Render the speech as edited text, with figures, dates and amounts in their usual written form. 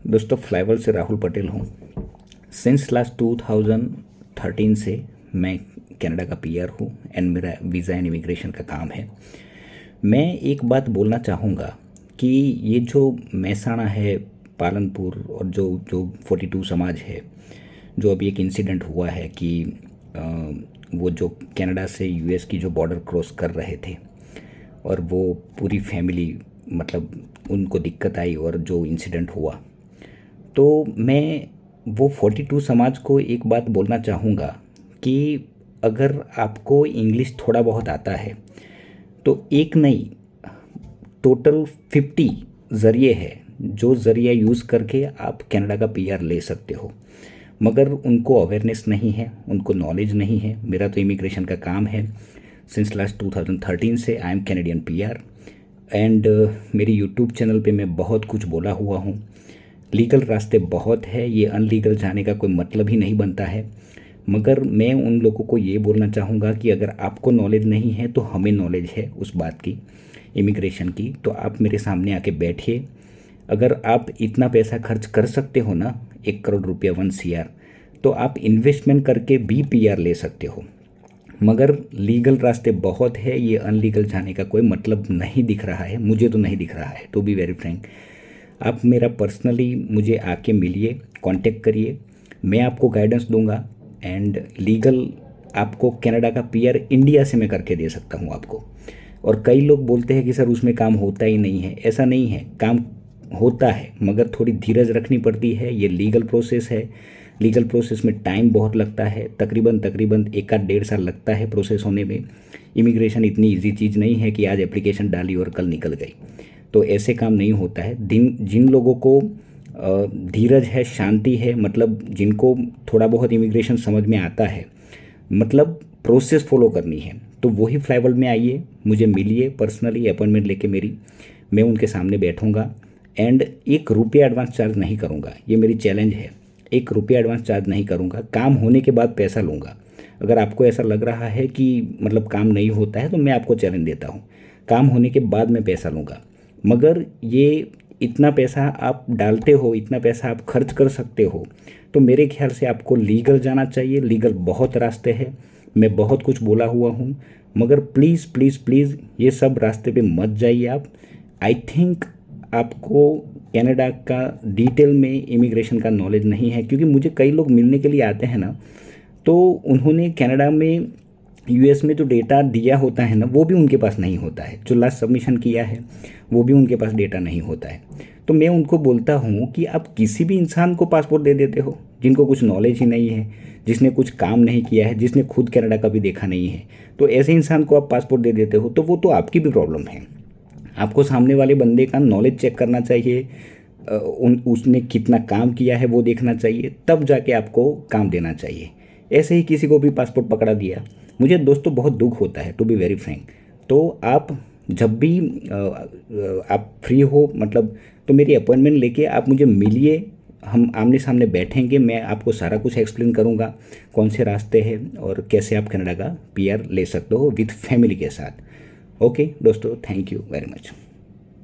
दोस्तों, फ्लाईओवर से राहुल पटेल हूँ। सिंस लास्ट 2013 से मैं कनाडा का पीआर हूँ एंड मेरा वीज़ा एंड इमिग्रेशन का काम है। मैं एक बात बोलना चाहूँगा कि ये जो मेहसाणा है, पालनपुर और जो जो 42 समाज है, जो अभी एक इंसिडेंट हुआ है कि वो जो कनाडा से यूएस की जो बॉर्डर क्रॉस कर रहे थे और वो पूरी फैमिली मतलब उनको दिक्कत आई और जो इंसिडेंट हुआ, तो मैं वो 42 समाज को एक बात बोलना चाहूँगा कि अगर आपको इंग्लिश थोड़ा बहुत आता है तो एक नहीं, टोटल 50 ज़रिए है जो ज़रिया यूज़ करके आप कनाडा का पीआर ले सकते हो। मगर उनको अवेयरनेस नहीं है, उनको नॉलेज नहीं है। मेरा तो इमिग्रेशन का काम है। सिंस लास्ट 2013 से I am Canadian PR and मेरी यूट्यूब चैनल पे मैं बहुत कुछ बोला हुआ हूँ। लीगल रास्ते बहुत है, ये अनलीगल जाने का कोई मतलब ही नहीं बनता है। मगर मैं उन लोगों को ये बोलना चाहूँगा कि अगर आपको नॉलेज नहीं है तो हमें नॉलेज है उस बात की, इमिग्रेशन की। तो आप मेरे सामने आके बैठिए। अगर आप इतना पैसा खर्च कर सकते हो ना, 1 करोड़ रुपया 1 CR, तो आप इन्वेस्टमेंट करके भी पीआर ले सकते हो। मगर लीगल रास्ते बहुत है, ये अनलीगल जाने का कोई मतलब नहीं दिख रहा है, मुझे तो नहीं दिख रहा है, टू बी वेरी फ्रैंक। आप मेरा पर्सनली मुझे आके मिलिए, कांटेक्ट करिए, मैं आपको गाइडेंस दूंगा एंड लीगल आपको कनाडा का पीआर इंडिया से मैं करके दे सकता हूँ आपको। और कई लोग बोलते हैं कि सर उसमें काम होता ही नहीं है। ऐसा नहीं है, काम होता है मगर थोड़ी धीरज रखनी पड़ती है। ये लीगल प्रोसेस है, लीगल प्रोसेस में टाइम बहुत लगता है, तकरीबन 1.5 साल लगता है प्रोसेस होने में। इमिग्रेशन इतनी इजी चीज़ नहीं है कि आज एप्लीकेशन डाली और कल निकल गई, तो ऐसे काम नहीं होता है। जिन लोगों को धीरज है, शांति है, मतलब जिनको थोड़ा बहुत इमिग्रेशन समझ में आता है, मतलब प्रोसेस फॉलो करनी है, तो वही फ्लाईओवर में आइए, मुझे मिलिए पर्सनली, अपॉइंटमेंट लेके मेरी, मैं उनके सामने बैठूंगा एंड 1 रुपया एडवांस चार्ज नहीं करूंगा। ये मेरी चैलेंज है, 1 रुपया एडवांस चार्ज नहीं करूंगा। काम होने के बाद पैसा लूँगा। अगर आपको ऐसा लग रहा है कि मतलब काम नहीं होता है तो मैं आपको चैलेंज देता हूँ, काम होने के बाद मैं पैसा लूँगा। मगर ये इतना पैसा आप डालते हो, इतना पैसा आप खर्च कर सकते हो, तो मेरे ख्याल से आपको लीगल जाना चाहिए। लीगल बहुत रास्ते हैं, मैं बहुत कुछ बोला हुआ हूँ, मगर प्लीज़ प्लीज़ प्लीज़ ये सब रास्ते पे मत जाइए आप। आई थिंक आपको कनाडा का डिटेल में इमिग्रेशन का नॉलेज नहीं है, क्योंकि मुझे कई लोग मिलने के लिए आते हैं ना, तो उन्होंने कनाडा में यूएस में जो डेटा दिया होता है ना, वो भी उनके पास नहीं होता है। जो लास्ट सबमिशन किया है वो भी उनके पास डेटा नहीं होता है। तो मैं उनको बोलता हूँ कि आप किसी भी इंसान को पासपोर्ट दे देते हो जिनको कुछ नॉलेज ही नहीं है, जिसने कुछ काम नहीं किया है, जिसने खुद कनाडा का भी देखा नहीं है, तो ऐसे इंसान को आप पासपोर्ट दे देते हो, तो वो तो आपकी भी प्रॉब्लम है। आपको सामने वाले बंदे का नॉलेज चेक करना चाहिए, उसने कितना काम किया है वो देखना चाहिए, तब जाके आपको काम देना चाहिए। ऐसे ही किसी को भी पासपोर्ट पकड़ा दिया, मुझे दोस्तों बहुत दुख होता है, टू बी वेरी फ्रैंक। तो आप जब भी आप फ्री हो, मतलब तो मेरी अपॉइंटमेंट लेके आप मुझे मिलिए, हम आमने सामने बैठेंगे, मैं आपको सारा कुछ एक्सप्लेन करूँगा कौन से रास्ते हैं और कैसे आप कनाडा का पीआर ले सकते हो विथ फैमिली के साथ। ओके दोस्तों, थैंक यू वेरी मच।